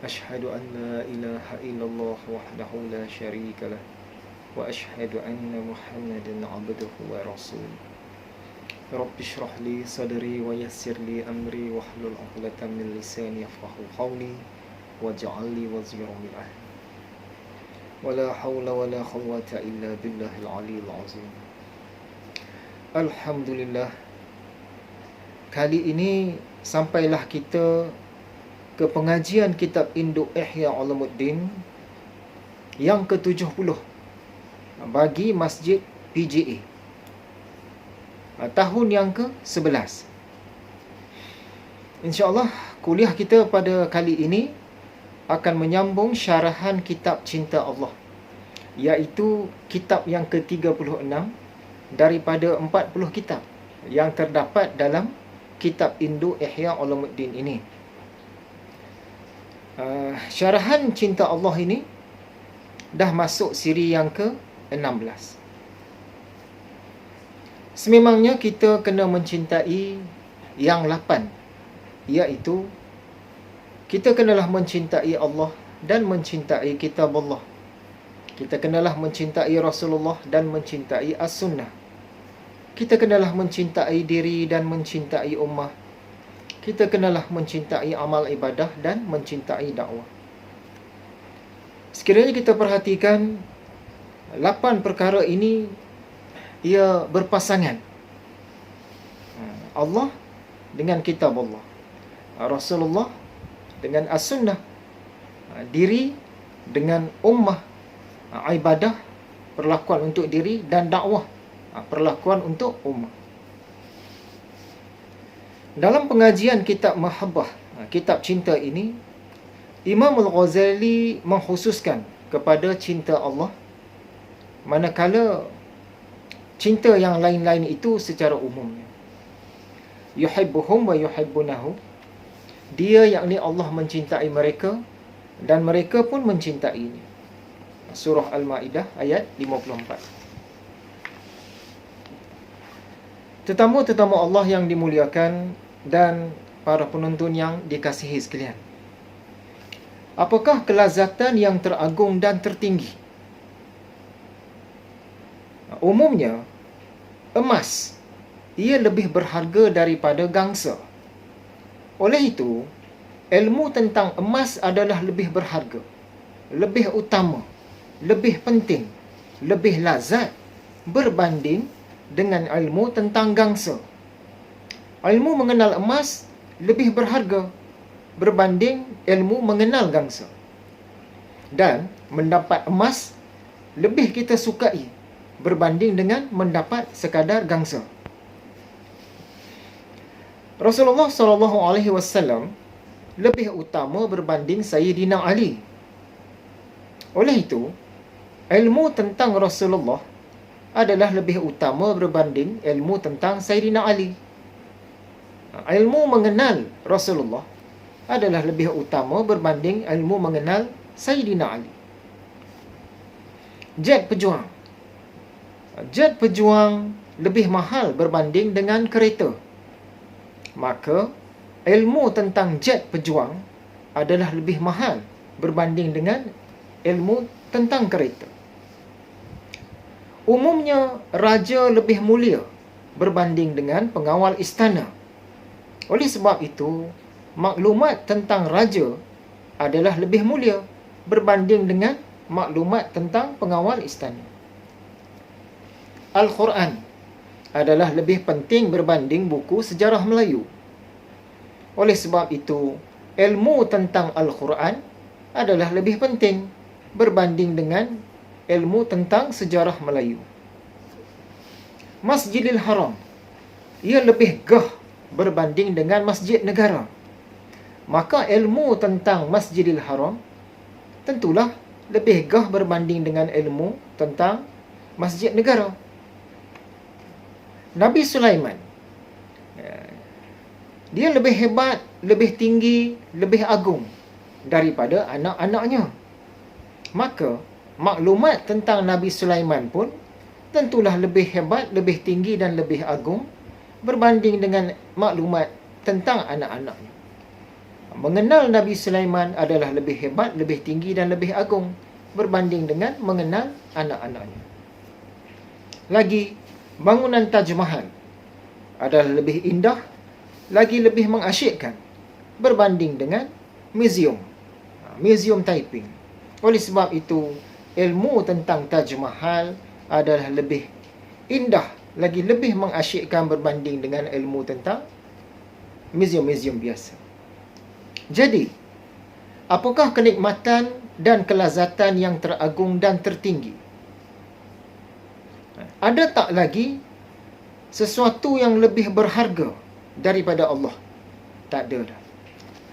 أشهد أن لا إله إلا الله وحده لا شريك له وأشهد أن محمدا عبده ورسوله رب اشرح لي صدري ويسر لي أمري واحلل عقدة من لساني يفقهوا قولي واجعل لي وزيرا من أهلي ولا حول ولا قوة إلا بالله العلي العظيم. Alhamdulillah, kali ini sampailah kita ke pengajian kitab Induk Ihya Ulumuddin yang ke-70 bagi Masjid PGA, tahun yang ke-11. InsyaAllah kuliah kita pada kali ini akan menyambung syarahan kitab Cinta Allah, iaitu kitab yang ke-36 daripada 40 kitab yang terdapat dalam kitab Induk Ihya Ulumuddin ini. Syarahan Cinta Allah ini dah masuk siri yang ke-16. Sememangnya kita kena mencintai yang 8, iaitu kita kenalah mencintai Allah dan mencintai kitab Allah. Kita kenalah mencintai Rasulullah dan mencintai As-Sunnah. Kita kenalah mencintai diri dan mencintai ummah. Kita kenalah mencintai amal ibadah dan mencintai dakwah. Sekiranya kita perhatikan 8 perkara ini, ia berpasangan. Allah dengan kitab Allah, Rasulullah dengan As-Sunnah, diri dengan ummah, ibadah, perlakuan untuk diri, dan dakwah, perlakuan untuk ummah. Dalam pengajian kitab Mahabbah, kitab cinta ini, Imam Al-Ghazali mengkhususkan kepada cinta Allah, manakala cinta yang lain-lain itu secara umumnya. Yuhibbuhum wa yuhibbunahu. Dia, yakni Allah, mencintai mereka dan mereka pun mencintainya. Surah Al-Ma'idah ayat 54. Tetamu-tetamu Allah yang dimuliakan dan para penonton yang dikasihi sekalian, apakah kelazatan yang teragung dan tertinggi? Umumnya, emas ia lebih berharga daripada gangsa. Oleh itu, ilmu tentang emas adalah lebih berharga, lebih utama, lebih penting, lebih lazat berbanding dengan ilmu tentang gangsa. Ilmu mengenal emas lebih berharga berbanding ilmu mengenal gangsa. Dan mendapat emas lebih kita sukai berbanding dengan mendapat sekadar gangsa. Rasulullah SAW lebih utama berbanding Sayyidina Ali. Oleh itu, ilmu tentang Rasulullah adalah lebih utama berbanding ilmu tentang Sayyidina Ali. Ilmu mengenal Rasulullah adalah lebih utama berbanding ilmu mengenal Sayyidina Ali. Jet pejuang. Jet pejuang lebih mahal berbanding dengan kereta. Maka, ilmu tentang jet pejuang adalah lebih mahal berbanding dengan ilmu tentang kereta. Umumnya, raja lebih mulia berbanding dengan pengawal istana. Oleh sebab itu, maklumat tentang raja adalah lebih mulia berbanding dengan maklumat tentang pengawal istana. Al-Quran adalah lebih penting berbanding buku sejarah Melayu. Oleh sebab itu, ilmu tentang Al-Quran adalah lebih penting berbanding dengan ilmu tentang sejarah Melayu. Masjidil Haram, ia lebih gah berbanding dengan masjid negara. Maka ilmu tentang Masjidil Haram tentulah lebih gah berbanding dengan ilmu tentang masjid negara. Nabi Sulaiman, dia lebih hebat, lebih tinggi, lebih agung daripada anak-anaknya. Maka maklumat tentang Nabi Sulaiman pun tentulah lebih hebat, lebih tinggi dan lebih agung berbanding dengan maklumat tentang anak-anaknya. Mengenal Nabi Sulaiman adalah lebih hebat, lebih tinggi dan lebih agung berbanding dengan mengenal anak-anaknya. Lagi, bangunan Taj Mahal adalah lebih indah, lagi lebih mengasyikkan berbanding dengan Museum Taiping. Oleh sebab itu, ilmu tentang Taj Mahal adalah lebih indah, lagi lebih mengasyikkan berbanding dengan ilmu tentang museum-museum biasa. Jadi, apakah kenikmatan dan kelazatan yang teragung dan tertinggi? Ada tak lagi sesuatu yang lebih berharga daripada Allah? Tak ada dah.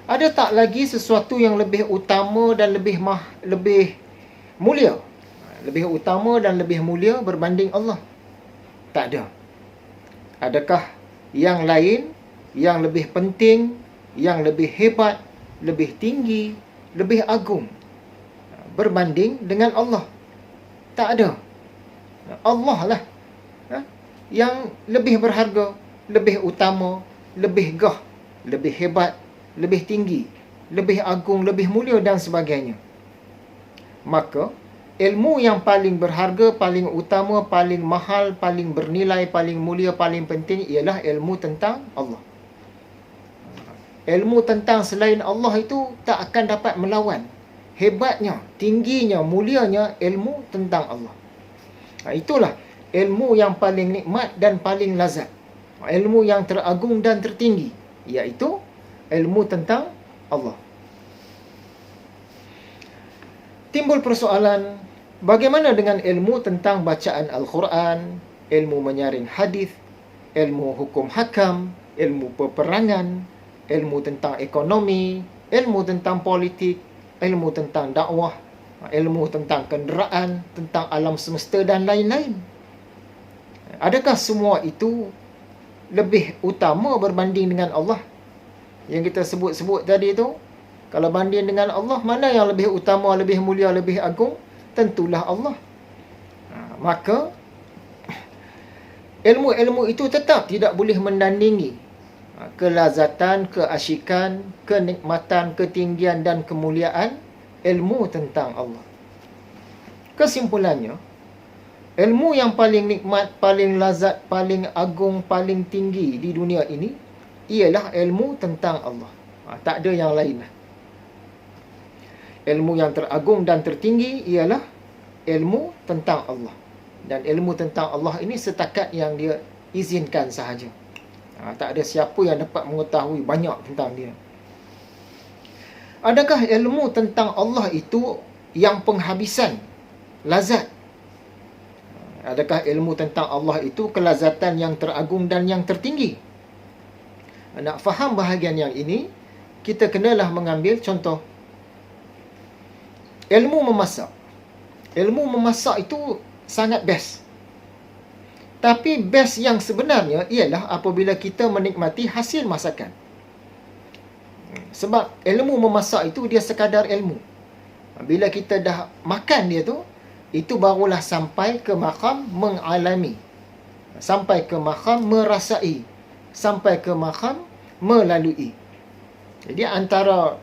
Ada tak lagi sesuatu yang lebih utama dan lebih mulia? Lebih utama dan lebih mulia berbanding Allah? Tak ada. Adakah yang lain yang lebih penting, yang lebih hebat, lebih tinggi, lebih agung berbanding dengan Allah? Tak ada. Allah lah yang lebih berharga, lebih utama, lebih gah, lebih hebat, lebih tinggi, lebih agung, lebih mulia dan sebagainya. Maka ilmu yang paling berharga, paling utama, paling mahal, paling bernilai, paling mulia, paling penting ialah ilmu tentang Allah. Ilmu tentang selain Allah itu tak akan dapat melawan hebatnya, tingginya, mulianya ilmu tentang Allah. Itulah ilmu yang paling nikmat dan paling lazat. Ilmu yang teragung dan tertinggi, iaitu ilmu tentang Allah. Timbul persoalan, bagaimana dengan ilmu tentang bacaan Al-Quran, ilmu menyaring hadis, ilmu hukum hakam, ilmu peperangan, ilmu tentang ekonomi, ilmu tentang politik, ilmu tentang dakwah, ilmu tentang kenderaan, tentang alam semesta dan lain-lain? Adakah semua itu lebih utama berbanding dengan Allah? Yang kita sebut-sebut tadi itu, kalau banding dengan Allah, mana yang lebih utama, lebih mulia, lebih agung? Tentulah Allah. Maka ilmu-ilmu itu tetap tidak boleh menandingi kelazatan, keasyikan, kenikmatan, ketinggian dan kemuliaan ilmu tentang Allah. Kesimpulannya, ilmu yang paling nikmat, paling lazat, paling agung, paling tinggi di dunia ini ialah ilmu tentang Allah. Tak ada yang lain. Ilmu yang teragung dan tertinggi ialah ilmu tentang Allah. Dan ilmu tentang Allah ini setakat yang dia izinkan sahaja. Tak ada siapa yang dapat mengetahui banyak tentang dia. Adakah ilmu tentang Allah itu yang penghabisan lazat? Adakah ilmu tentang Allah itu kelazatan yang teragung dan yang tertinggi? Nak faham bahagian yang ini, kita kenalah mengambil contoh. Ilmu memasak. Ilmu memasak itu sangat best. Tapi best yang sebenarnya ialah apabila kita menikmati hasil masakan. Sebab ilmu memasak itu dia sekadar ilmu. Bila kita dah makan dia tu, itu barulah sampai ke maqam mengalami, sampai ke maqam merasai, sampai ke maqam melalui. Jadi antara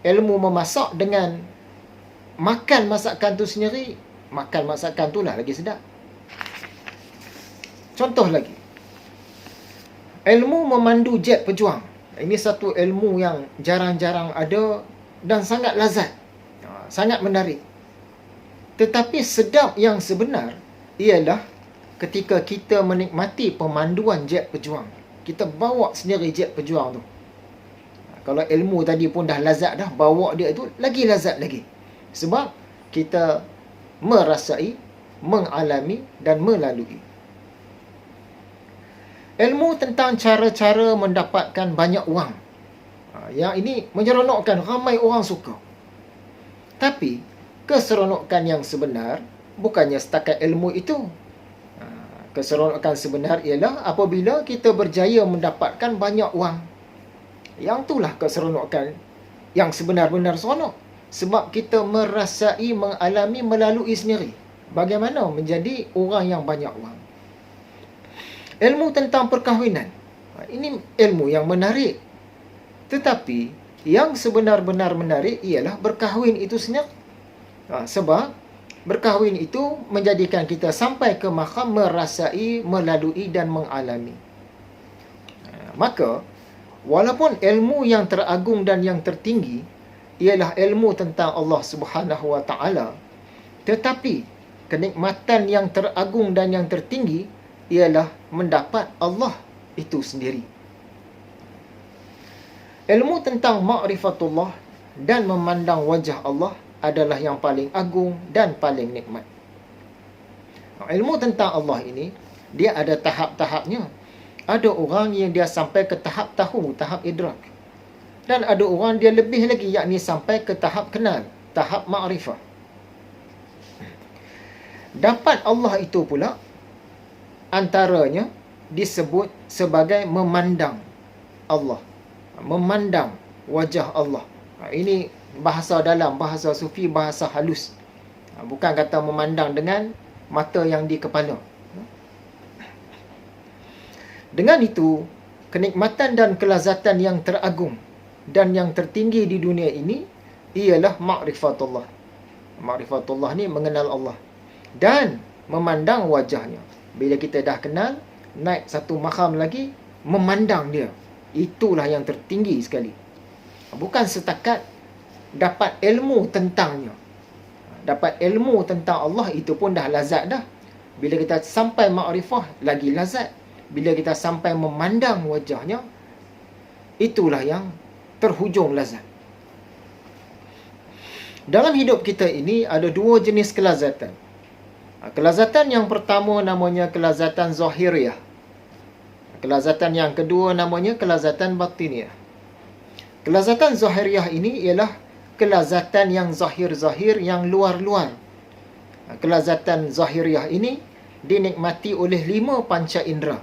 ilmu memasak dengan makan masakan tu sendiri, makan masakan tu lah lagi sedap. Contoh lagi, ilmu memandu jet pejuang. Ini satu ilmu yang jarang-jarang ada dan sangat lazat, sangat menarik. Tetapi sedap yang sebenar ialah ketika kita menikmati pemanduan jet pejuang. Kita bawa sendiri jet pejuang tu. Kalau ilmu tadi pun dah lazat dah, bawa dia itu lagi lazat lagi. Sebab kita merasai, mengalami dan melalui. Ilmu tentang cara-cara mendapatkan banyak wang. Yang ini menyeronokkan, ramai orang suka. Tapi keseronokan yang sebenar bukannya setakat ilmu itu. Keseronokan sebenar ialah apabila kita berjaya mendapatkan banyak wang. Yang itulah keseronokan yang sebenar-benar seronok. Sebab kita merasai, mengalami, melalui sendiri bagaimana menjadi orang yang banyak wang. Ilmu tentang perkahwinan, ini ilmu yang menarik. Tetapi Yang sebenar-benar menarik ialah berkahwin itu sendiri. Sebab berkahwin itu menjadikan kita sampai ke makam merasai, melalui dan mengalami. Maka walaupun ilmu yang teragung dan yang tertinggi ialah ilmu tentang Allah Subhanahu Wa Taala, tetapi kenikmatan yang teragung dan yang tertinggi ialah mendapat Allah itu sendiri. Ilmu tentang ma'rifatullah dan memandang wajah Allah adalah yang paling agung dan paling nikmat. Ilmu tentang Allah ini, dia ada tahap-tahapnya. Ada orang yang dia sampai ke tahap tahu, tahap idrak. Dan ada orang dia lebih lagi, yakni sampai ke tahap kenal, tahap ma'rifah. Dapat Allah itu pula, antaranya disebut sebagai memandang Allah. Memandang wajah Allah. Ini bahasa dalam, bahasa sufi, bahasa halus. Bukan kata memandang dengan mata yang di kepala. Dengan itu, kenikmatan dan kelazatan yang teragung dan yang tertinggi di dunia ini ialah ma'rifatullah. Ma'rifatullah ni mengenal Allah dan memandang wajahnya. Bila kita dah kenal, naik satu makam lagi, memandang dia. Itulah yang tertinggi sekali. Bukan setakat dapat ilmu tentangnya. Dapat ilmu tentang Allah itu pun dah lazat dah. Bila kita sampai ma'rifah, lagi lazat. Bila kita sampai memandang wajahnya, itulah yang terhujung lazat. Dalam hidup kita ini ada dua jenis kelazatan. Kelazatan yang pertama namanya kelazatan zahiriyah. Kelazatan yang kedua namanya kelazatan batiniyah. Kelazatan zahiriyah ini ialah kelazatan yang zahir-zahir, yang luar-luar. Kelazatan zahiriyah ini dinikmati oleh 5 panca indera.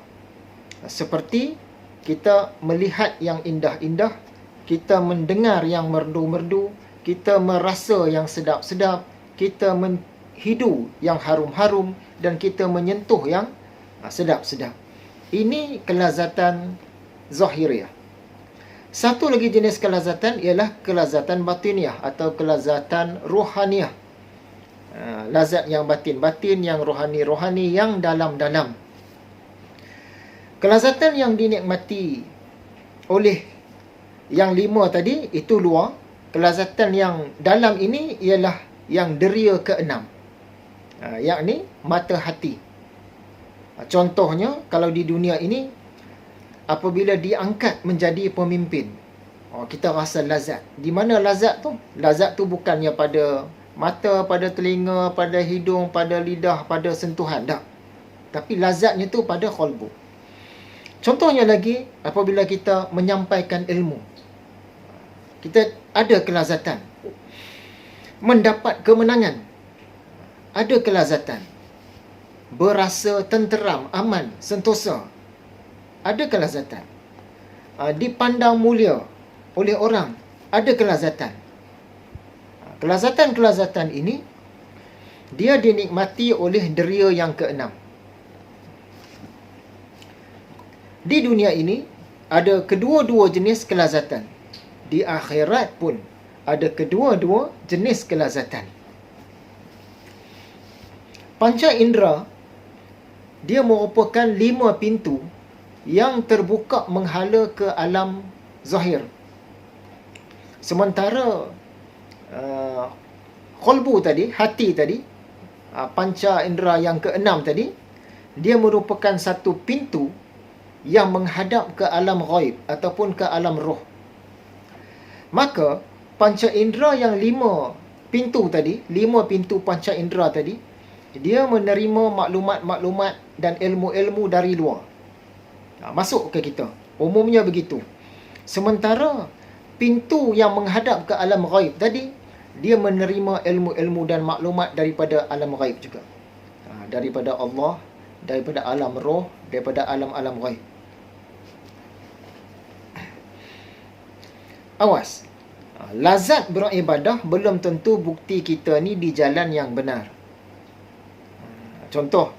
Seperti kita melihat yang indah-indah, kita mendengar yang merdu-merdu, kita merasa yang sedap-sedap, kita menghidu yang harum-harum, dan kita menyentuh yang sedap-sedap. Ini kelazatan zahiriyah. Satu lagi jenis kelazatan ialah kelazatan batiniyah atau kelazatan rohaniyah. Lazat yang batin-batin, yang rohani-rohani, yang dalam-dalam. Kelazatan yang dinikmati oleh yang 5 tadi, itu luar. Kelazatan yang dalam ini ialah yang deria ke-6. Yakni mata hati. Contohnya, kalau di dunia ini, apabila diangkat menjadi pemimpin, kita rasa lazat. Di mana lazat tu? Lazat tu bukannya pada mata, pada telinga, pada hidung, pada lidah, pada sentuhan. Tak. Tapi lazatnya tu pada qalbu. Contohnya lagi, apabila kita menyampaikan ilmu, kita ada kelazatan. Mendapat kemenangan, ada kelazatan. Berasa tenteram, aman, sentosa, ada kelazatan. Dipandang mulia oleh orang, ada kelazatan. Kelazatan-kelazatan ini dia dinikmati oleh deria yang ke-6. Di dunia ini ada kedua-dua jenis kelazatan. Di akhirat pun ada kedua-dua jenis kelazatan. Panca indera dia merupakan 5 pintu yang terbuka menghala ke alam zahir. Sementara qalbu tadi, hati tadi, panca indera yang ke-6 tadi, dia merupakan satu pintu yang menghadap ke alam ghaib ataupun ke alam roh. Maka panca indera yang 5 pintu tadi, 5 pintu panca indera tadi, dia menerima maklumat-maklumat dan ilmu-ilmu dari luar. Masuk ke kita. Umumnya begitu. Sementara pintu yang menghadap ke alam ghaib tadi, dia menerima ilmu-ilmu dan maklumat daripada alam ghaib juga. Daripada Allah, daripada alam roh, daripada alam-alam ghaib. Awas. Lazat beribadah belum tentu bukti kita ni di jalan yang benar. Contoh,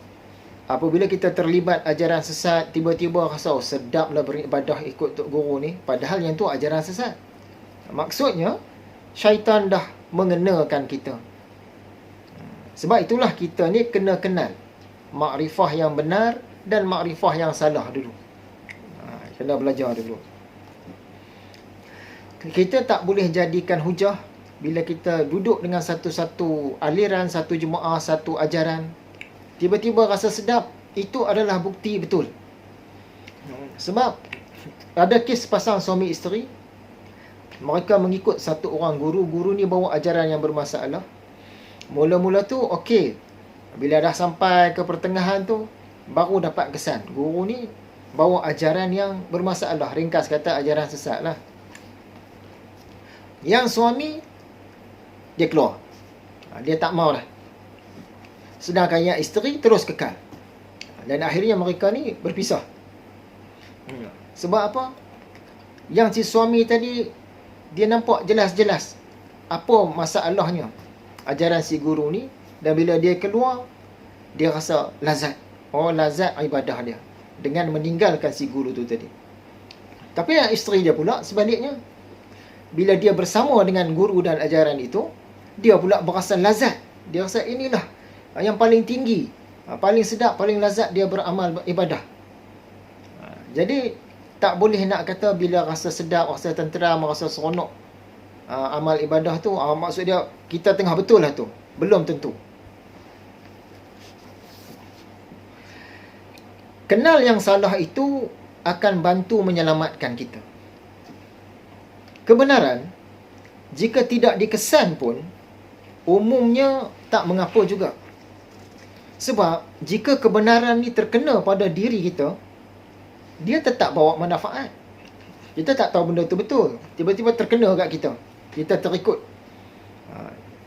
apabila kita terlibat ajaran sesat, tiba-tiba rasa sedaplah beribadah ikut Tok Guru ni, padahal yang tu ajaran sesat. Maksudnya, syaitan dah mengenakan kita. Sebab itulah kita ni kena kenal makrifah yang benar dan makrifah yang salah dulu. Kena belajar dulu. Kita tak boleh jadikan hujah bila kita duduk dengan satu-satu aliran, satu jemaah, satu ajaran, tiba-tiba rasa sedap, itu adalah bukti betul. Sebab ada kes pasang suami isteri, mereka mengikut satu orang guru. Guru ni bawa ajaran yang bermasalah. Mula-mula tu okey. Bila dah sampai ke pertengahan tu, baru dapat kesan guru ni bawa ajaran yang bermasalah. Ringkas kata, ajaran sesat lah. Yang suami, dia keluar. Dia tak mau dah. Sedangkan yang isteri terus kekal. Dan akhirnya mereka ni berpisah. Sebab apa? Yang si suami tadi, dia nampak jelas-jelas apa masalahnya ajaran si guru ni. Dan bila dia keluar, dia rasa lazat. Oh, lazat ibadah dia dengan meninggalkan si guru tu tadi. Tapi yang isteri dia pula sebaliknya, bila dia bersama dengan guru dan ajaran itu, dia pula berasa lazat. Dia rasa inilah yang paling tinggi, paling sedap, paling lazat dia beramal ibadah. Jadi tak boleh nak kata bila rasa sedap, rasa tenteram, rasa seronok amal ibadah tu, maksud dia kita tengah betul lah tu. Belum tentu. Kenal yang salah itu akan bantu menyelamatkan kita. Kebenaran, jika tidak dikesan pun, umumnya tak mengapa juga. Sebab jika kebenaran ni terkena pada diri kita, dia tetap bawa manfaat. Kita tak tahu benda tu betul, tiba-tiba terkena kat kita, kita terikut,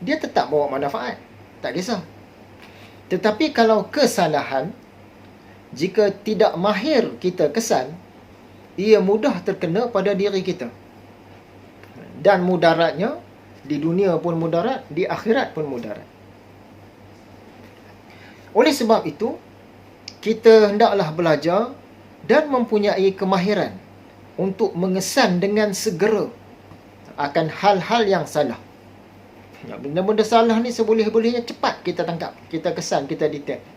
dia tetap bawa manfaat, tak kisah. Tetapi kalau kesalahan, jika tidak mahir kita kesan, ia mudah terkena pada diri kita. Dan mudaratnya, di dunia pun mudarat, di akhirat pun mudarat. Oleh sebab itu, kita hendaklah belajar dan mempunyai kemahiran untuk mengesan dengan segera akan hal-hal yang salah. Benda-benda salah ni seboleh-bolehnya cepat kita tangkap, kita kesan, kita detect.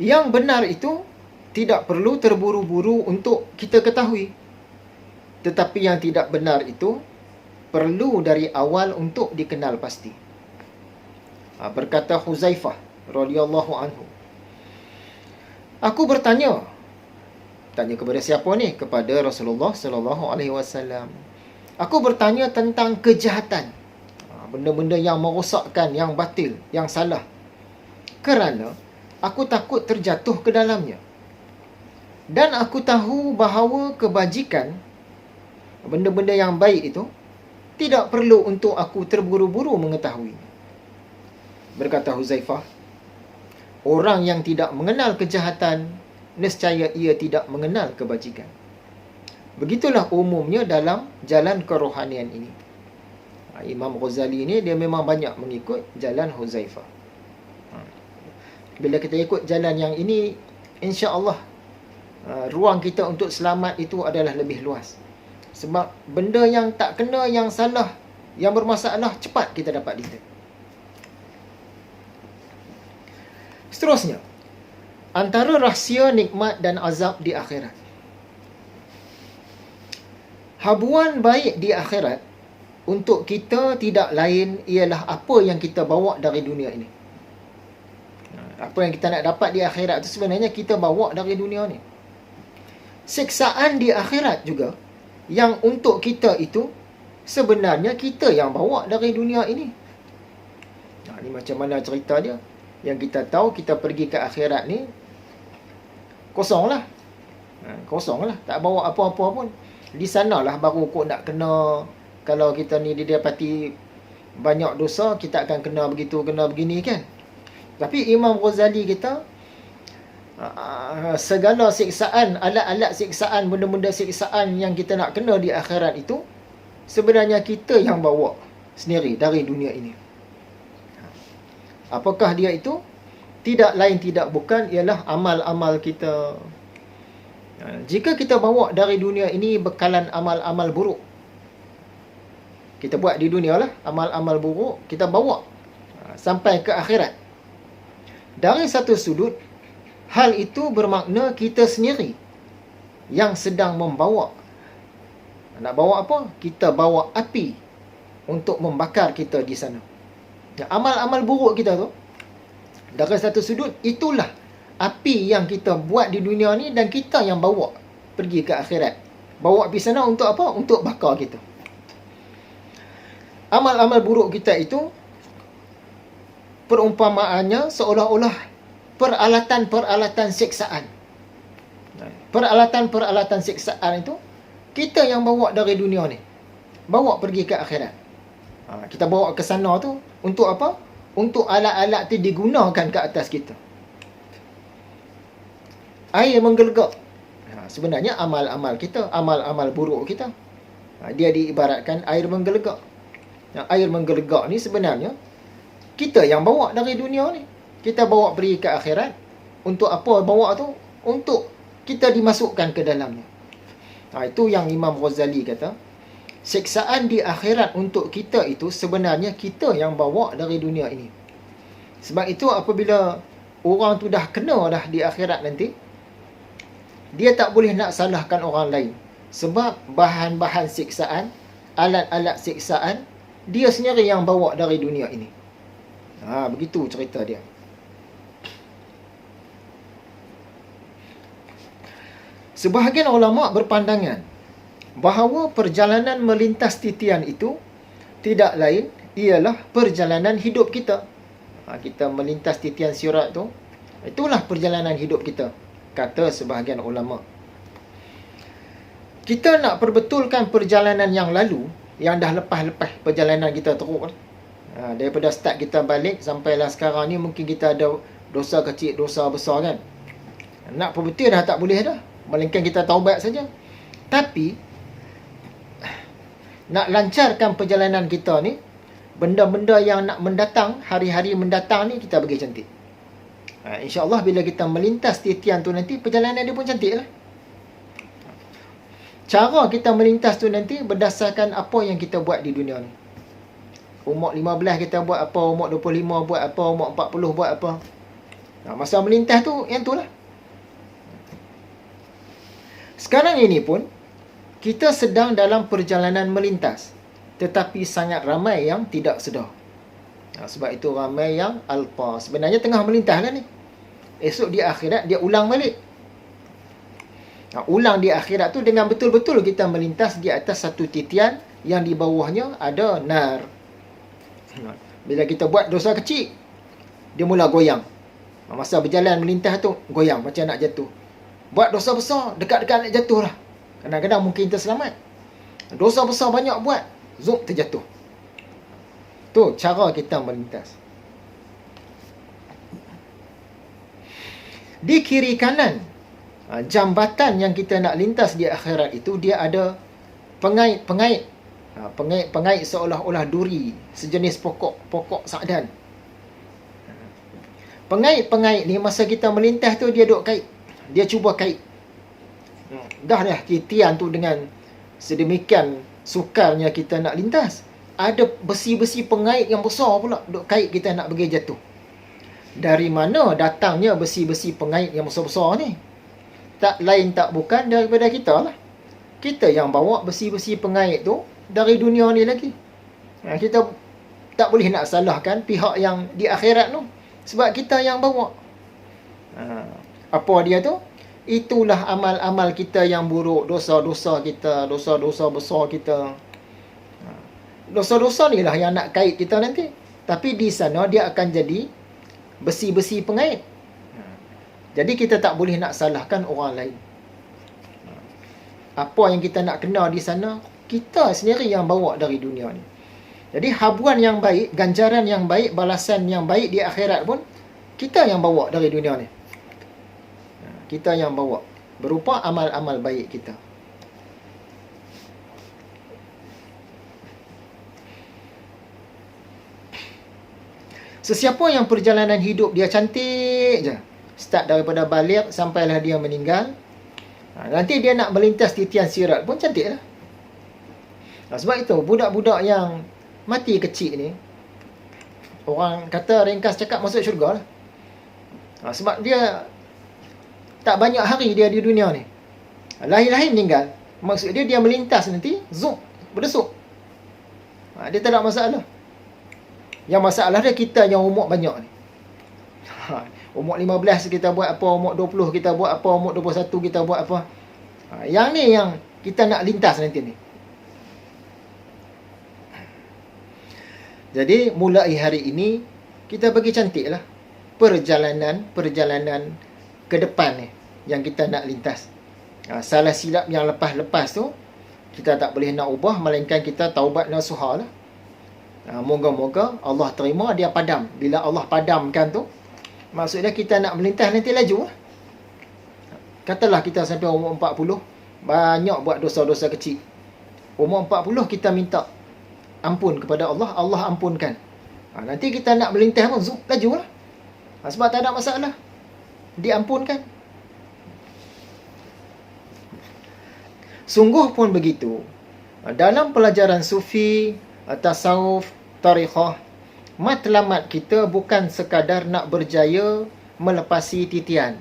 Yang benar itu tidak perlu terburu-buru untuk kita ketahui. Tetapi yang tidak benar itu perlu dari awal untuk dikenal pasti. Berkata Huzaifah radhiyallahu anhu, aku bertanya, tanya kepada siapa ni? Kepada Rasulullah sallallahu alaihi wasallam. Aku bertanya tentang kejahatan, benda-benda yang merosakkan, yang batil, yang salah, kerana aku takut terjatuh ke dalamnya. Dan aku tahu bahawa kebajikan, benda-benda yang baik itu, tidak perlu untuk aku terburu-buru mengetahui. Berkata Huzaifah, orang yang tidak mengenal kejahatan, nescaya ia tidak mengenal kebajikan. Begitulah umumnya dalam jalan kerohanian ini. Imam Ghazali ni dia memang banyak mengikut jalan Huzaifah. Bila kita ikut jalan yang ini, insya-Allah ruang kita untuk selamat itu adalah lebih luas. Sebab benda yang tak kena, yang salah, yang bermasalah, cepat kita dapat detect. Seterusnya, antara rahsia nikmat dan azab di akhirat. Habuan baik di akhirat untuk kita tidak lain ialah apa yang kita bawa dari dunia ini. Apa yang kita nak dapat di akhirat itu sebenarnya kita bawa dari dunia ni. Siksaan di akhirat juga yang untuk kita itu sebenarnya kita yang bawa dari dunia ini. Ini macam mana cerita dia? Yang kita tahu kita pergi ke akhirat ni kosonglah. Kosonglah, tak bawa apa-apa pun. Di sanalah baru kok nak kena, kalau kita ni didapati banyak dosa, kita akan kena begitu, kena begini kan. Tapi Imam Ghazali kita, segala siksaan, alat-alat siksaan, benda-benda siksaan yang kita nak kena di akhirat itu, sebenarnya kita yang bawa sendiri dari dunia ini. Apakah dia itu? Tidak lain tidak bukan ialah amal-amal kita. Jika kita bawa dari dunia ini bekalan amal-amal buruk, Kita buat di dunia lah, amal-amal buruk kita bawa sampai ke akhirat. Dari satu sudut, hal itu bermakna kita sendiri yang sedang membawa. Nak bawa apa? Kita bawa api untuk membakar kita di sana. Amal-amal buruk kita tu, dari satu sudut, itulah api yang kita buat di dunia ni dan kita yang bawa pergi ke akhirat. Bawa pergi sana untuk apa? Untuk bakar kita. Amal-amal buruk kita itu perumpamaannya seolah-olah peralatan-peralatan siksaan. Peralatan-peralatan siksaan itu kita yang bawa dari dunia ni, bawa pergi ke akhirat. Kita bawa ke sana tu untuk apa? Untuk alat-alat tu digunakan ke atas kita. Air menggelegak. Sebenarnya amal-amal kita, amal-amal buruk kita, dia diibaratkan air menggelegak. Air menggelegak ni sebenarnya kita yang bawa dari dunia ni. Kita bawa pergi ke akhirat. Untuk apa bawa tu? Untuk kita dimasukkan ke dalamnya. Itu yang Imam Ghazali kata, siksaan di akhirat untuk kita itu sebenarnya kita yang bawa dari dunia ini. Sebab itu apabila orang tu dah kena dah di akhirat nanti, dia tak boleh nak salahkan orang lain. Sebab bahan-bahan siksaan, alat-alat siksaan, dia sendiri yang bawa dari dunia ini. Begitu cerita dia. Sebahagian ulama' berpandangan bahawa perjalanan melintas titian itu tidak lain ialah perjalanan hidup kita. Kita melintas titian sirat tu, itulah perjalanan hidup kita, kata sebahagian ulama'. Kita nak perbetulkan perjalanan yang lalu, yang dah lepas-lepas perjalanan kita teruk ni. Daripada start kita balik sampailah sekarang ni, mungkin kita ada dosa kecil, dosa besar kan. Nak perbetul dah tak boleh dah, melainkan kita taubat saja. Tapi nak lancarkan perjalanan kita ni, benda-benda yang nak mendatang, hari-hari mendatang ni, kita bagi cantik. InsyaAllah bila kita melintas titian tu nanti, perjalanan dia pun cantik lah. Cara kita melintas tu nanti berdasarkan apa yang kita buat di dunia ni. Umur 15 kita buat apa, umur 25 buat apa, umur 40 buat apa. Masa melintas tu, yang tu lah. Sekarang ini pun, kita sedang dalam perjalanan melintas. Tetapi sangat ramai yang tidak sedar. Sebab itu ramai yang alpa. Sebenarnya tengah melintas lah ni. Esok di akhirat, dia ulang balik. Ulang di akhirat tu dengan betul-betul kita melintas di atas satu titian yang di bawahnya ada nar. Bila kita buat dosa kecil, dia mula goyang. Masa berjalan melintas tu, goyang macam nak jatuh. Buat dosa besar, dekat-dekat nak jatuh lah. Kadang-kadang mungkin kita selamat. Dosa besar banyak buat, zoom terjatuh. Tu cara kita melintas. Di kiri kanan jambatan yang kita nak lintas di akhirat itu, dia ada pengait-pengait. Pengait seolah-olah duri, sejenis pokok sa'dan. Pengait-pengait ni masa kita melintas tu, dia duk kait. Dia cuba kait. Dah titian tu dengan sedemikian sukarnya kita nak lintas. Ada besi-besi pengait yang besar pula duk kait kita nak pergi jatuh. Dari mana datangnya besi-besi pengait yang besar-besar ni? Tak lain tak bukan daripada kita lah. Kita yang bawa besi-besi pengait tu dari dunia ni lagi. Kita tak boleh nak salahkan pihak yang di akhirat tu, sebab kita yang bawa. Apa dia tu? Itulah amal-amal kita yang buruk, dosa-dosa kita, dosa-dosa besar kita. Dosa-dosa ni lah yang nak kait kita nanti. Tapi di sana dia akan jadi besi-besi pengait. Jadi kita tak boleh nak salahkan orang lain. Apa yang kita nak kena di sana, kita sendiri yang bawa dari dunia ni. Jadi habuan yang baik, ganjaran yang baik, balasan yang baik di akhirat pun kita yang bawa dari dunia ni. Kita yang bawa berupa amal-amal baik kita. Sesiapa yang perjalanan hidup dia cantik je, start daripada balik sampailah dia meninggal, nanti dia nak melintas titian sirat pun cantik lah. Sebab itu budak-budak yang mati kecil ni, orang kata ringkas cakap masuk syurga lah. Sebab dia tak banyak hari dia di dunia ni. Lahir-lahir meninggal. Maksud dia melintas nanti, zup, berdesuk. Dia tak ada masalah. Yang masalah dia kita yang umur banyak ni. Umur 15 kita buat apa, umur 20 kita buat apa, umur 21 kita buat apa. Yang ni yang kita nak lintas nanti ni. Jadi mulai hari ini kita bagi cantik lah perjalanan ke depan ni yang kita nak lintas. Salah silap yang lepas-lepas tu kita tak boleh nak ubah, melainkan kita taubat nasuha lah. Moga-moga Allah terima, dia padam. Bila Allah padamkan tu, maksudnya kita nak melintas nanti laju lah. Katalah kita sampai umur 40, banyak buat dosa-dosa kecil. Umur 40 kita minta ampun kepada Allah, Allah ampunkan. Nanti kita nak melintas pun, zup, laju lah. Sebab tak ada masalah, diampunkan. Sungguh pun begitu. Dalam pelajaran sufi, tasawuf, tarikhah, matlamat kita bukan sekadar nak berjaya melepasi titian.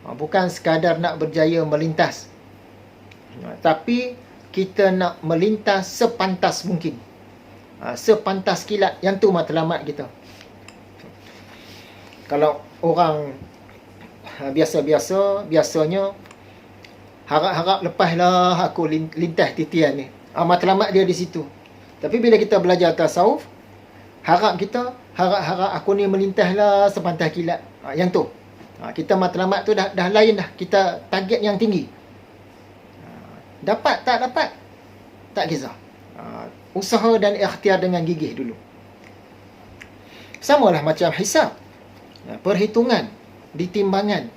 Bukan sekadar nak berjaya melintas. Tapi kita nak melintas sepantas mungkin. Sepantas kilat. Yang tu matlamat kita. Kalau orang biasanya harap-harap lepaslah aku lintas titian ni. Matlamat dia di situ. Tapi bila kita belajar tasawuf, harap aku ni melintahlah sepantas kilat. Yang tu. Kita matlamat tu dah lain dah. Kita target yang tinggi. Dapat tak dapat, tak kisah. Usaha dan ikhtiar dengan gigih dulu. Samalah macam hisab. Perhitungan, ditimbangan.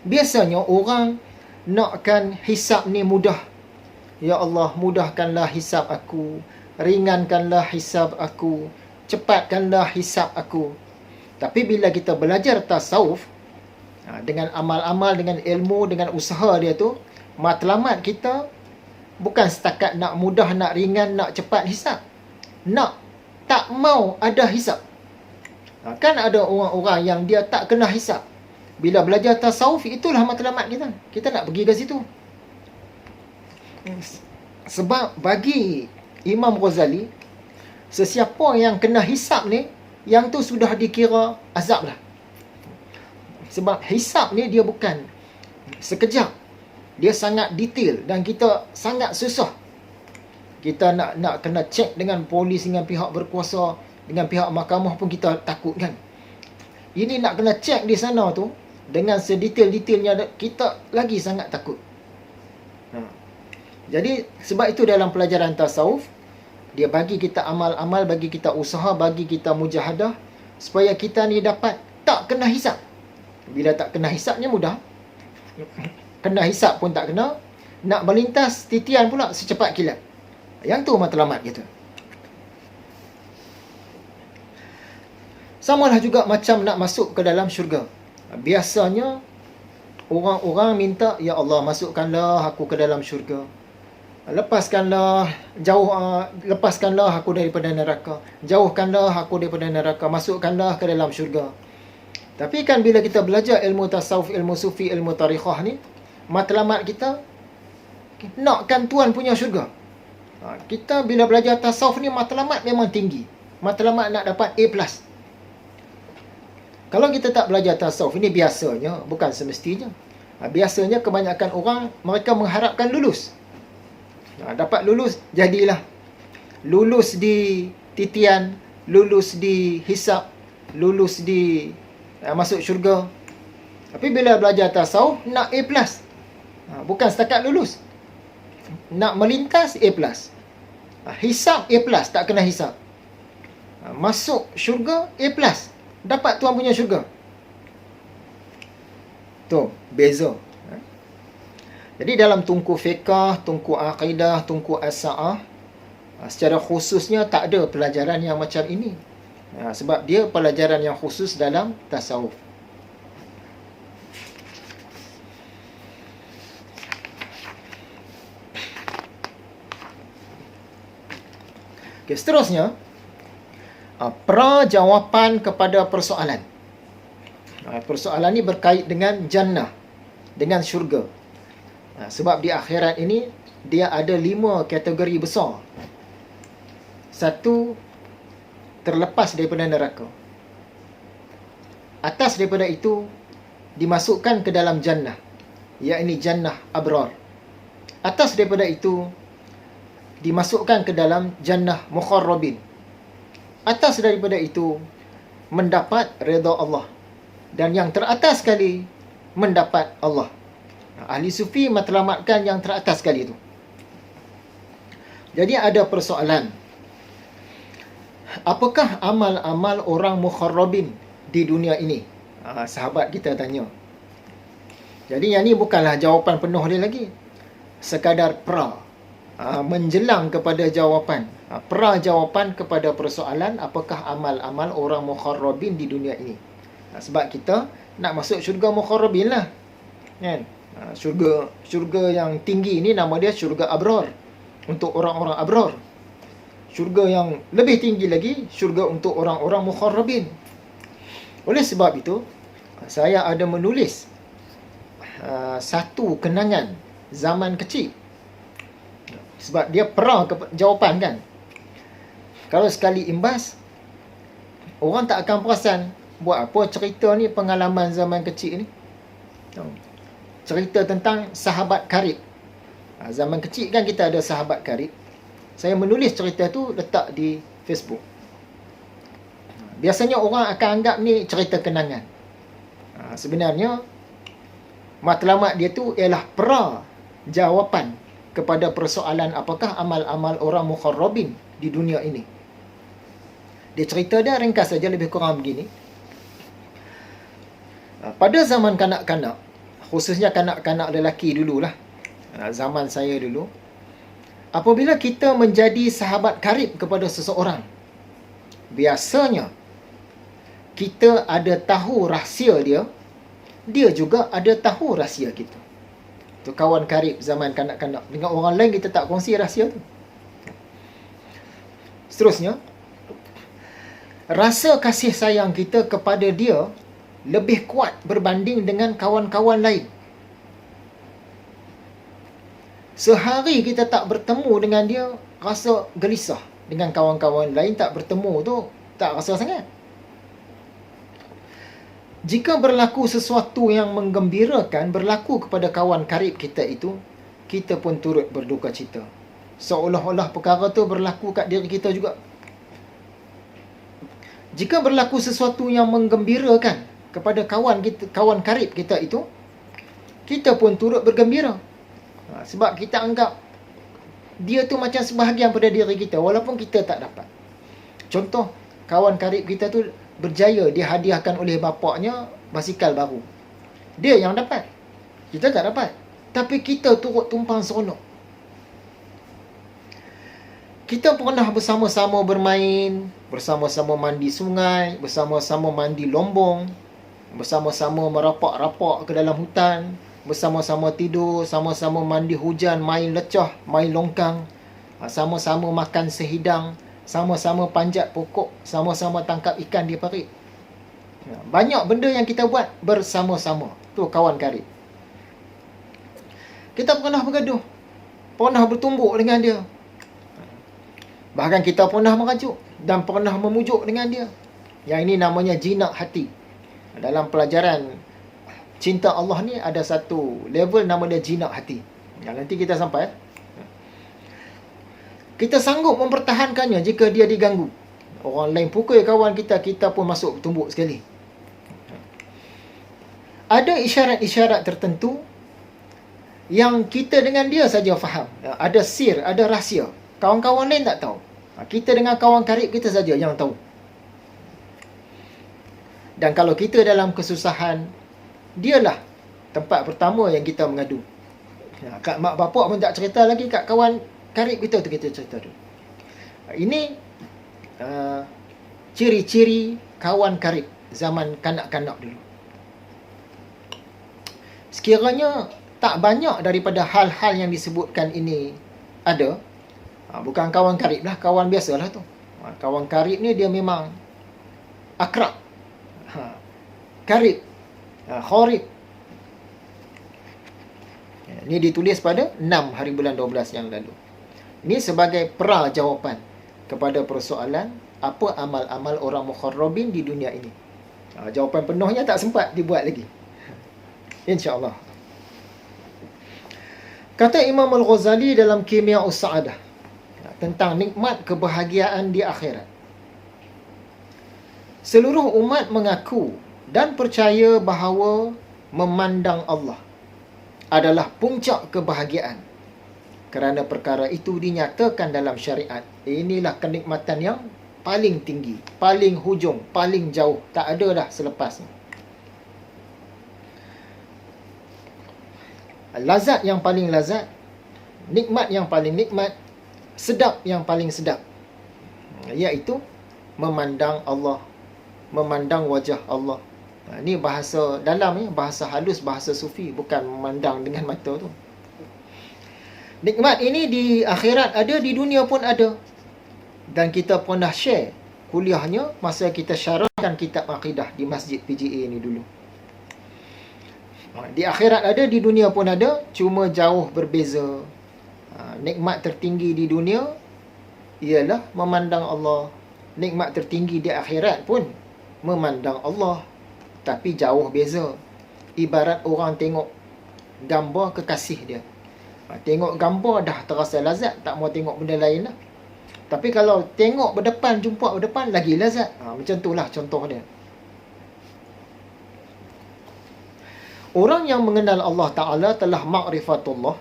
Biasanya orang nakkan hisab ni mudah. Ya Allah, mudahkanlah hisab aku. Ringankanlah hisab aku. Cepatkanlah hisab aku. Tapi bila kita belajar tasawuf, dengan amal-amal, dengan ilmu, dengan usaha dia tu, matlamat kita bukan setakat nak mudah, nak ringan, nak cepat hisab. Nak tak mau ada hisab. Kan ada orang-orang yang dia tak kena hisab. Bila belajar tasawuf, itulah matlamat kita. Kita nak pergi ke situ. Sebab bagi Imam Ghazali, sesiapa yang kena hisab ni, yang tu sudah dikira azab lah. Sebab hisab ni dia bukan sekejap. Dia sangat detail dan kita sangat susah. Kita nak kena cek dengan polis, dengan pihak berkuasa, dengan pihak mahkamah pun kita takut kan. Ini nak kena cek di sana tu dengan sedetail-detailnya, kita lagi sangat takut. Jadi sebab itu dalam pelajaran tasawuf, dia bagi kita amal-amal, bagi kita usaha, bagi kita mujahadah, supaya kita ni dapat tak kena hisap. Bila tak kena hisapnya mudah. Kena hisap pun tak kena. Nak melintas titian pula secepat kilat. Yang tu matlamat kita. Samalah juga macam nak masuk ke dalam syurga. Biasanya orang-orang minta, ya Allah, masukkanlah aku ke dalam syurga. Lepaskanlah aku daripada neraka. Jauhkanlah aku daripada neraka. Masukkanlah ke dalam syurga. Tapi kan bila kita belajar ilmu tasawuf, ilmu sufi, ilmu tarikhah ni, matlamat kita nakkan Tuhan punya syurga. Kita bila belajar tasawuf ni, matlamat memang tinggi. Matlamat nak dapat A+. Kalau kita tak belajar tasawuf, ini biasanya, bukan semestinya. Biasanya kebanyakan orang, mereka mengharapkan lulus. Dapat lulus, jadilah. Lulus di titian, lulus di hisab, lulus di masuk syurga. Tapi bila belajar tasawuf, nak A+. Bukan setakat lulus. Nak melintas, A+. Hisab, A+, tak kena hisab. Masuk syurga, A+. Dapat Tuhan punya syurga. Tu, beza. Jadi dalam tungku fiqah, tungku aqidah, tungku as-sa'ah, secara khususnya tak ada pelajaran yang macam ini. Sebab dia pelajaran yang khusus dalam tasawuf. Okay, seterusnya, prajawapan kepada persoalan. Persoalan ni berkait dengan jannah, dengan syurga. Sebab di akhirat ini, dia ada 5 kategori besar. Satu, terlepas daripada neraka. Atas daripada itu, dimasukkan ke dalam jannah, iaitu jannah abrar. Atas daripada itu, dimasukkan ke dalam jannah mukharrabin. Atas daripada itu, mendapat redha Allah. Dan yang teratas sekali, mendapat Allah. Ahli sufi matlamatkan yang teratas sekali itu. Jadi ada persoalan. Apakah amal-amal orang mukharrabin di dunia ini? Sahabat kita tanya. Jadi yang ni bukanlah jawapan penuh dia lagi. Sekadar menjelang kepada jawapan. Jawapan kepada persoalan apakah amal-amal orang mukharrabin di dunia ini. Sebab kita nak masuk syurga mukharrabin lah. Kan? Syurga yang tinggi ni nama dia syurga abrar. Untuk orang-orang abrar. Syurga yang lebih tinggi lagi, syurga untuk orang-orang mukharrabin. Oleh sebab itu, saya ada menulis satu kenangan zaman kecil. Sebab dia jawapan kan. Kalau sekali imbas, orang tak akan perasan buat apa cerita ni, pengalaman zaman kecil ni. Cerita tentang sahabat karib. Zaman kecil kan kita ada sahabat karib. Saya menulis cerita tu, letak di Facebook. Biasanya orang akan anggap ni cerita kenangan. Sebenarnya, matlamat dia tu ialah jawapan kepada persoalan apakah amal-amal orang mukharrabin di dunia ini. Dia cerita dia ringkas saja, lebih kurang begini. Pada zaman kanak-kanak, khususnya kanak-kanak lelaki dululah, zaman saya dulu, apabila kita menjadi sahabat karib kepada seseorang, biasanya kita ada tahu rahsia dia, dia juga ada tahu rahsia kita. Itu kawan karib zaman kanak-kanak. Dengan orang lain kita tak kongsi rahsia tu. Seterusnya, rasa kasih sayang kita kepada dia lebih kuat berbanding dengan kawan-kawan lain. Sehari kita tak bertemu dengan dia, rasa gelisah. Dengan kawan-kawan lain tak bertemu tu, tak rasa sangat. Jika berlaku sesuatu yang menggembirakan berlaku kepada kawan karib kita itu, kita pun turut berduka cita. Seolah-olah perkara tu berlaku kat diri kita juga. Jika berlaku sesuatu yang menggembirakan kepada kawan kita, kawan karib kita itu, kita pun turut bergembira. Sebab kita anggap dia tu macam sebahagian pada diri kita, walaupun kita tak dapat. Contoh, kawan karib kita tu berjaya dihadiahkan oleh bapaknya basikal baru. Dia yang dapat, kita tak dapat. Tapi kita turut tumpang seronok. Kita pernah bersama-sama bermain, bersama-sama mandi sungai, bersama-sama mandi lombong, bersama-sama merapak-rapak ke dalam hutan, bersama-sama tidur, sama-sama mandi hujan, main lecah, main longkang, sama-sama makan sehidang, sama-sama panjat pokok, sama-sama tangkap ikan di parit. Banyak benda yang kita buat bersama-sama. Tu kawan karib. Kita pernah bergaduh, pernah bertumbuk dengan dia. Bahkan kita pernah merajuk dan pernah memujuk dengan dia. Yang ini namanya jinak hati. Dalam pelajaran cinta Allah ni ada satu level nama dia jinak hati. Yang nanti kita sampai. Kita sanggup mempertahankannya jika dia diganggu. Orang lain pukul kawan kita, kita pun masuk tumbuk sekali. Ada isyarat-isyarat tertentu yang kita dengan dia saja faham. Ada sir, ada rahsia. Kawan-kawan lain tak tahu. Kita dengan kawan karib kita saja yang tahu. Dan kalau kita dalam kesusahan, dialah tempat pertama yang kita mengadu. Kat mak bapak pun tak cerita lagi, kat kawan karib kita tu kita cerita dulu. Ini ciri-ciri kawan karib zaman kanak-kanak dulu. Sekiranya tak banyak daripada hal-hal yang disebutkan ini ada, Bukan kawan karib lah, kawan biasalah tu. Kawan karib ni dia memang akrab. Karib, kharib. Ini ditulis pada 6 hari bulan 12 yang lalu. Ini sebagai pra-jawapan kepada persoalan apa amal-amal orang mukharrabin di dunia ini. Jawapan penuhnya tak sempat dibuat lagi. InsyaAllah. Kata Imam Al-Ghazali dalam Kimya'us Sa'adah tentang nikmat kebahagiaan di akhirat. Seluruh umat mengaku dan percaya bahawa memandang Allah adalah puncak kebahagiaan. Kerana perkara itu dinyatakan dalam syariat. Inilah kenikmatan yang paling tinggi, paling hujung, paling jauh. Tak ada dah selepasnya. Lazat yang paling lazat, nikmat yang paling nikmat, sedap yang paling sedap, iaitu memandang Allah, memandang wajah Allah. Ini bahasa dalam ya, bahasa halus, bahasa sufi, bukan memandang dengan mata tu. Nikmat ini di akhirat ada, di dunia pun ada. Dan kita pernah share kuliahnya masa kita syarahkan kitab akidah di Masjid PGA ni dulu. Di akhirat ada, di dunia pun ada, cuma jauh berbeza. Nikmat tertinggi di dunia ialah memandang Allah. Nikmat tertinggi di akhirat pun memandang Allah. Tapi jauh beza. Ibarat orang tengok gambar kekasih dia. Tengok gambar dah terasa lazat, tak mau tengok benda lain lah. Tapi kalau tengok berdepan, jumpa berdepan, lagi lazat. Macam itulah contoh dia. Orang yang mengenal Allah Ta'ala telah ma'rifatullah,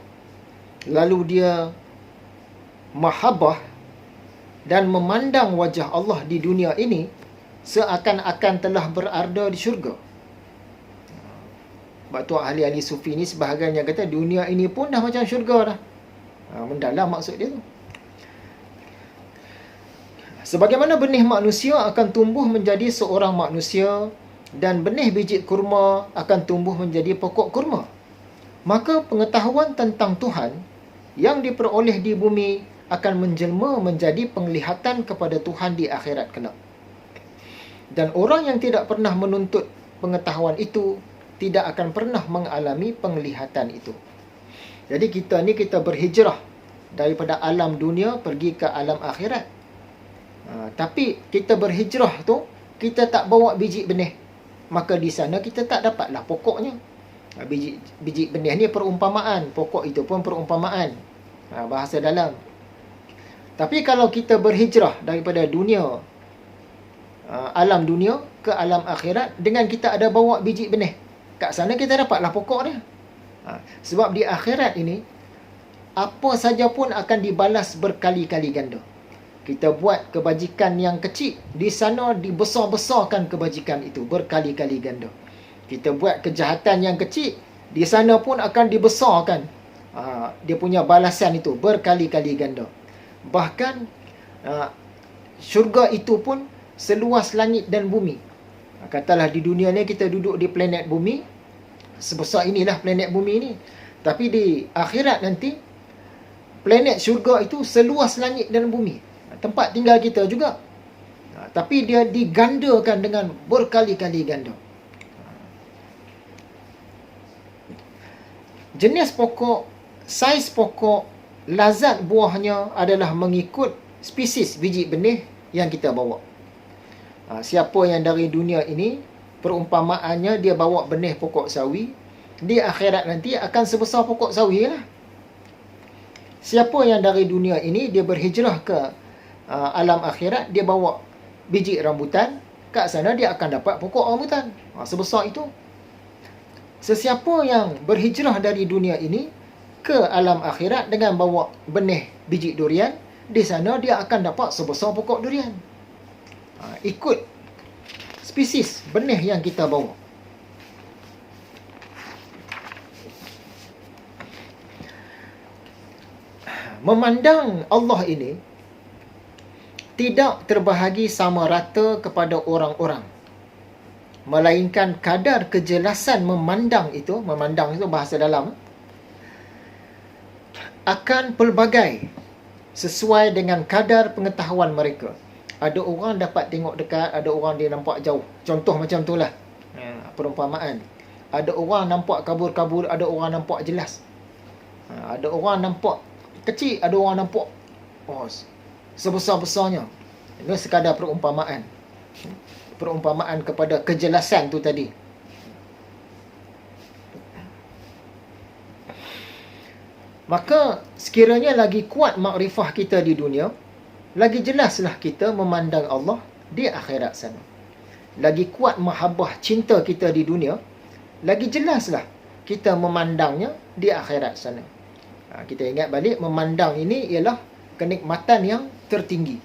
lalu dia mahabbah dan memandang wajah Allah di dunia ini seakan-akan telah berada di syurga. Sebab tu ahli-ahli sufi ni sebahagiannya kata dunia ini pun dah macam syurga dah. Mendalam maksud dia tu. Sebagaimana benih manusia akan tumbuh menjadi seorang manusia dan benih biji kurma akan tumbuh menjadi pokok kurma, maka pengetahuan tentang Tuhan yang diperoleh di bumi akan menjelma menjadi penglihatan kepada Tuhan di akhirat kelak. Dan orang yang tidak pernah menuntut pengetahuan itu tidak akan pernah mengalami penglihatan itu. Jadi kita ni kita berhijrah daripada alam dunia pergi ke alam akhirat. Tapi kita berhijrah tu kita tak bawa biji benih, maka di sana kita tak dapatlah pokoknya. Biji benih ni perumpamaan, pokok itu pun perumpamaan, bahasa dalam. Tapi kalau kita berhijrah daripada dunia, alam dunia ke alam akhirat, dengan kita ada bawa biji benih, kat sana kita dapatlah pokok dia. Sebab di akhirat ini apa saja pun akan dibalas berkali-kali ganda. Kita buat kebajikan yang kecil, di sana dibesar-besarkan kebajikan itu berkali-kali ganda. Kita buat kejahatan yang kecil, di sana pun akan dibesarkan dia punya balasan itu berkali-kali ganda. Bahkan syurga itu pun seluas langit dan bumi. Katalah di dunia ni kita duduk di planet bumi, sebesar inilah planet bumi ni. Tapi di akhirat nanti, planet syurga itu seluas langit dan bumi. Tempat tinggal kita juga. Tapi dia digandakan dengan berkali-kali ganda. Jenis pokok, saiz pokok, lazat buahnya adalah mengikut spesies biji benih yang kita bawa. Siapa yang dari dunia ini, perumpamaannya dia bawa benih pokok sawi, di akhirat nanti akan sebesar pokok sawi lah. Siapa yang dari dunia ini dia berhijrah ke alam akhirat, dia bawa biji rambutan, kat sana dia akan dapat pokok rambutan sebesar itu. Sesiapa yang berhijrah dari dunia ini ke alam akhirat dengan bawa benih biji durian, di sana dia akan dapat sebesar pokok durian. Ikut spesies benih yang kita bawa. Memandang Allah ini tidak terbahagi sama rata kepada orang-orang, melainkan kadar kejelasan memandang itu bahasa dalam, akan pelbagai sesuai dengan kadar pengetahuan mereka. Ada orang dapat tengok dekat, ada orang dia nampak jauh. Contoh macam tu lah, perumpamaan. Ada orang nampak kabur-kabur, ada orang nampak jelas. Ada orang nampak kecil, ada orang nampak sebesar-besarnya. Ini sekadar perumpamaan. Perumpamaan kepada kejelasan tu tadi. Maka sekiranya lagi kuat makrifah kita di dunia, lagi jelaslah kita memandang Allah di akhirat sana. Lagi kuat mahabbah cinta kita di dunia, lagi jelaslah kita memandangnya di akhirat sana. Kita ingat balik, memandang ini ialah kenikmatan yang tertinggi.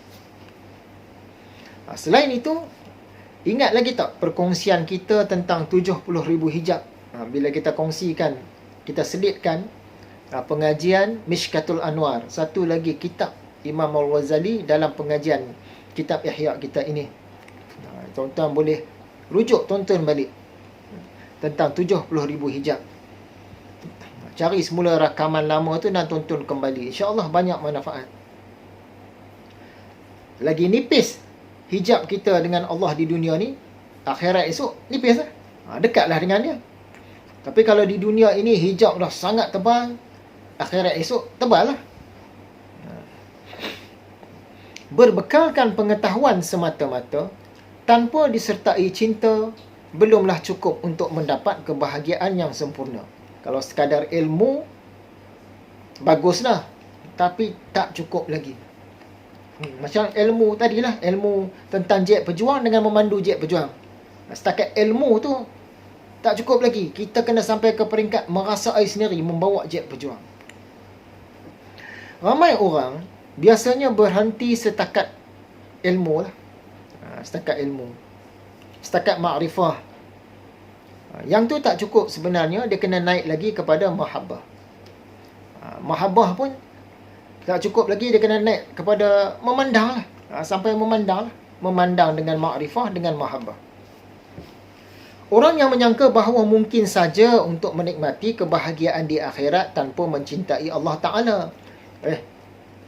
Selain itu, ingat lagi tak perkongsian kita tentang 70,000 hijab? Bila kita kongsikan, kita selitkan pengajian Mishkatul Anwar, satu lagi kitab Imam Al-Ghazali dalam pengajian kitab Ihya kita ini. Tuan-tuan boleh rujuk, tonton balik tentang 70,000 hijab. Cari semula rakaman lama tu dan tonton kembali. InsyaAllah banyak manfaat. Lagi nipis hijab kita dengan Allah di dunia ni, akhirat esok nipis lah. Dekatlah dengan dia. Tapi kalau di dunia ini hijab dah sangat tebal, akhirat esok tebal lah. Berbekalkan pengetahuan semata-mata tanpa disertai cinta belumlah cukup untuk mendapat kebahagiaan yang sempurna. Kalau sekadar ilmu, baguslah, tapi tak cukup lagi. Macam ilmu tadilah, ilmu tentang jet pejuang dengan memandu jet pejuang. Setakat ilmu tu tak cukup lagi. Kita kena sampai ke peringkat merasai sendiri membawa jet pejuang. Ramai orang biasanya berhenti setakat ilmu lah. Setakat ilmu, setakat makrifah. Yang tu tak cukup sebenarnya. Dia kena naik lagi kepada mahabbah. Mahabbah pun tak cukup lagi. Dia kena naik kepada memandang lah. Sampai memandang lah. Memandang dengan makrifah, dengan mahabbah. Orang yang menyangka bahawa mungkin saja untuk menikmati kebahagiaan di akhirat tanpa mencintai Allah Ta'ala.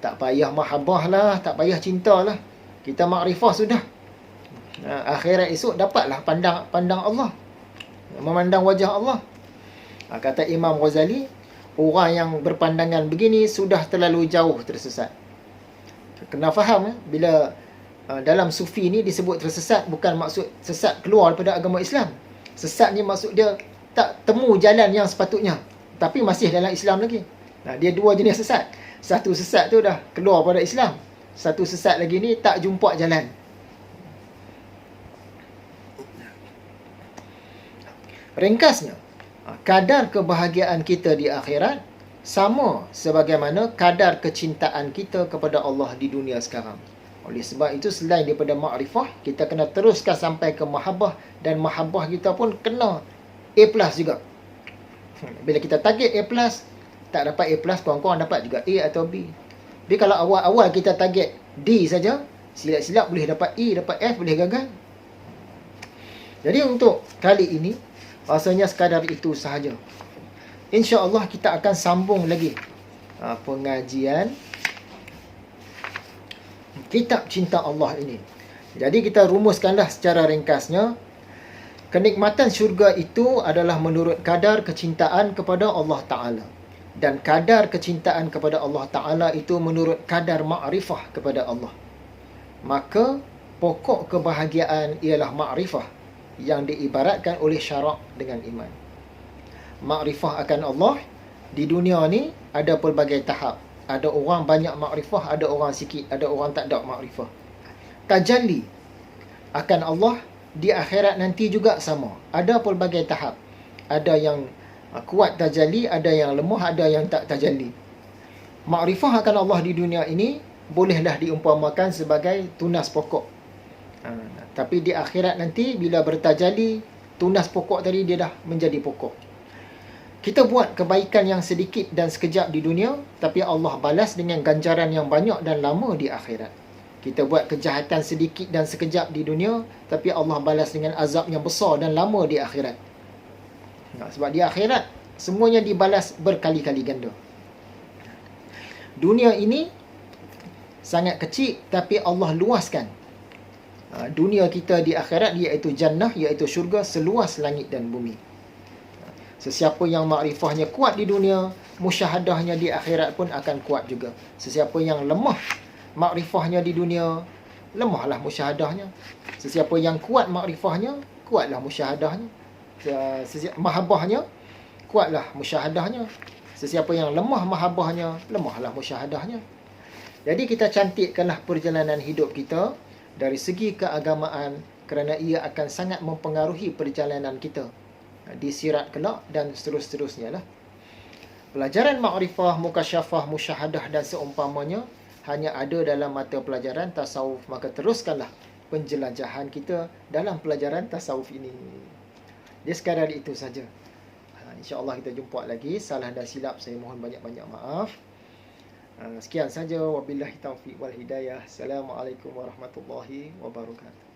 Tak payah mahabbah lah, tak payah cinta lah. Kita makrifah sudah. Akhirat esok dapatlah pandang Allah. Memandang wajah Allah. Kata Imam Ghazali, orang yang berpandangan begini sudah terlalu jauh tersesat. Kena faham, bila dalam sufi ni disebut tersesat, bukan maksud sesat keluar daripada agama Islam. Sesat ni maksud dia tak temu jalan yang sepatutnya, tapi masih dalam Islam lagi. Dia dua jenis sesat. Satu sesat tu dah keluar pada Islam, satu sesat lagi ni tak jumpa jalan. Ringkasnya, kadar kebahagiaan kita di akhirat sama sebagaimana kadar kecintaan kita kepada Allah di dunia sekarang. Oleh sebab itu, selain daripada makrifah, kita kena teruskan sampai ke mahabbah, dan mahabbah kita pun kena A+ juga. Bila kita target A+, tak dapat A+, kawan-kawan dapat juga A atau B. Tapi kalau awal-awal kita target D saja, silap-silap boleh dapat E, dapat F, boleh gagal. Jadi untuk kali ini, rasanya sekadar itu sahaja. InsyaAllah kita akan sambung lagi pengajian kitab Cinta Allah ini. Jadi kita rumuskanlah secara ringkasnya. Kenikmatan syurga itu adalah menurut kadar kecintaan kepada Allah Ta'ala. Dan kadar kecintaan kepada Allah Ta'ala itu menurut kadar ma'rifah kepada Allah. Maka pokok kebahagiaan ialah ma'rifah yang diibaratkan oleh syarak dengan iman. Makrifah akan Allah di dunia ni ada pelbagai tahap. Ada orang banyak makrifah, ada orang sikit, ada orang tak ada makrifah. Tajalli akan Allah di akhirat nanti juga sama. Ada pelbagai tahap. Ada yang kuat tajalli, ada yang lemah, ada yang tak tajalli. Makrifah akan Allah di dunia ini bolehlah diumpamakan sebagai tunas pokok. Tapi di akhirat nanti bila bertajalli, tunas pokok tadi dia dah menjadi pokok. Kita buat kebaikan yang sedikit dan sekejap di dunia, tapi Allah balas dengan ganjaran yang banyak dan lama di akhirat. Kita buat kejahatan sedikit dan sekejap di dunia, tapi Allah balas dengan azab yang besar dan lama di akhirat. Sebab di akhirat semuanya dibalas berkali-kali ganda. Dunia ini sangat kecil, tapi Allah luaskan dunia kita di akhirat, iaitu jannah, iaitu syurga seluas langit dan bumi. Sesiapa yang makrifahnya kuat di dunia, musyahadahnya di akhirat pun akan kuat juga. Sesiapa yang lemah makrifahnya di dunia, lemahlah musyahadahnya. Sesiapa yang kuat makrifahnya, kuatlah musyahadahnya. Mahabbahnya, kuatlah musyahadahnya. Sesiapa yang lemah mahabbahnya, lemahlah musyahadahnya. Jadi kita cantikkanlah perjalanan hidup kita dari segi keagamaan, kerana ia akan sangat mempengaruhi perjalanan kita di sirat kelak dan seterusnya lah. Pelajaran makrifah, mukasyafah, musyahadah dan seumpamanya hanya ada dalam mata pelajaran tasawuf. Maka teruskanlah penjelajahan kita dalam pelajaran tasawuf ini. Dia sekadar itu saja. InsyaAllah kita jumpa lagi. Salah dan silap saya mohon banyak-banyak maaf. Sekian saja. Wabillahi taufiq wal hidayah. Assalamualaikum warahmatullahi wabarakatuh.